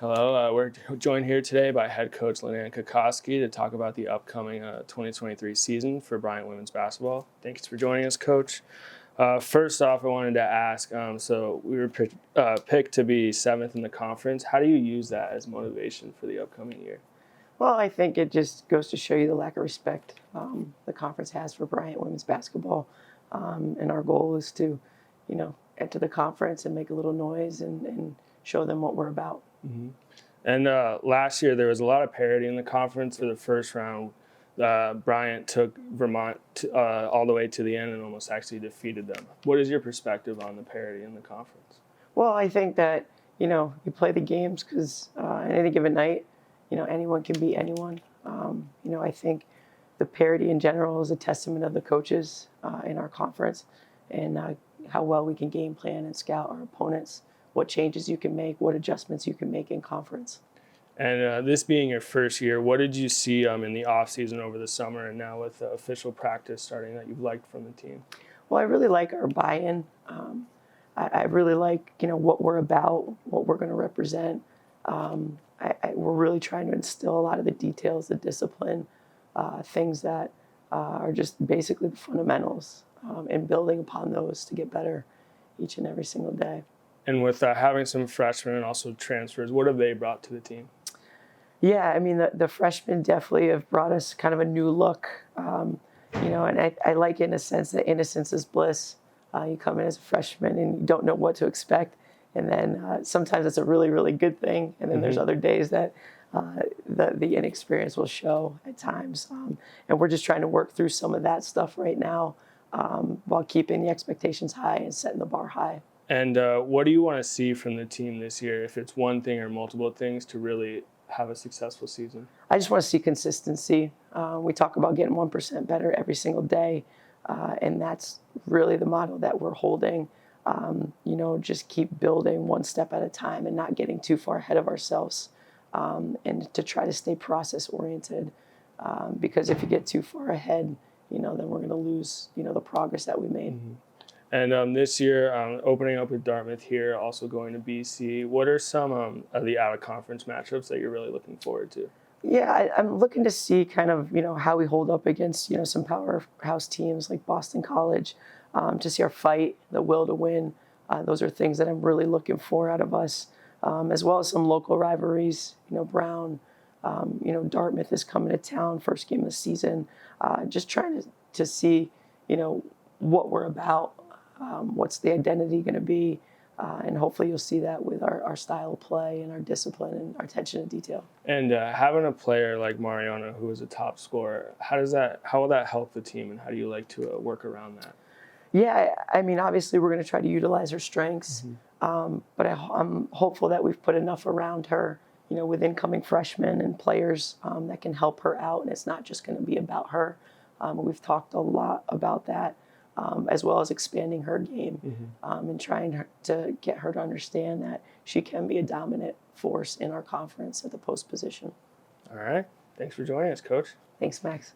Hello, we're joined here today by head coach Lynne-Ann Kokoski to talk about the upcoming 2023 season for Bryant women's basketball. Thanks for joining us, Coach. First off, I wanted to ask, so we were picked to be 7th in the conference. How do you use that as motivation for the upcoming year? Well, I think it just goes to show you the lack of respect the conference has for Bryant women's basketball. And our goal is to, enter the conference and make a little noise and show them what we're about. Mm-hmm. And last year, there was a lot of parity in the conference. For the first round, Bryant took Vermont all the way to the end and almost actually defeated them. What is your perspective on the parity in the conference? Well, I think that, you play the games because on any given night, anyone can beat anyone. I think the parity in general is a testament of the coaches in our conference and how well we can game plan and scout our opponents, what changes you can make, what adjustments you can make in conference. And this being your first year, what did you see in the offseason over the summer and now with official practice starting that you've liked from the team? Well, I really like our buy-in. I really like, what we're about, what we're going to represent. We're really trying to instill a lot of the details, the discipline, things that are just basically the fundamentals, and building upon those to get better each and every single day. And with having some freshmen and also transfers, what have they brought to the team? Yeah, I mean, the freshmen definitely have brought us kind of a new look, and I like it in a sense that innocence is bliss. You come in as a freshman and you don't know what to expect. And then sometimes it's a really, really good thing. And then there's other days that the inexperience will show at times. And we're just trying to work through some of that stuff right now while keeping the expectations high and setting the bar high. And what do you want to see from the team this year, if it's one thing or multiple things, to really have a successful season? I just want to see consistency. We talk about getting 1% better every single day. And that's really the model that we're holding. Just keep building one step at a time and not getting too far ahead of ourselves, and to try to stay process oriented, because if you get too far ahead, then we're going to lose, the progress that we made. Mm-hmm. And this year, opening up with Dartmouth here, also going to BC, what are some of the out-of-conference matchups that you're really looking forward to? Yeah, I'm looking to see kind of, how we hold up against, some powerhouse teams like Boston College, to see our fight, the will to win. Those are things that I'm really looking for out of us, as well as some local rivalries. Brown, Dartmouth is coming to town, first game of the season. Just trying to see, what we're about, what's the identity going to be, and hopefully you'll see that with our style of play and our discipline and our attention to detail. And having a player like Mariana, who is a top scorer, how will that help the team, and how do you like to work around that? Yeah, I mean, obviously we're going to try to utilize her strengths, but I'm hopeful that we've put enough around her, with incoming freshmen and players that can help her out, and it's not just going to be about her. We've talked a lot about that, as well as expanding her game, and trying to get her to understand that she can be a dominant force in our conference at the post position. All right. Thanks for joining us, Coach. Thanks, Max.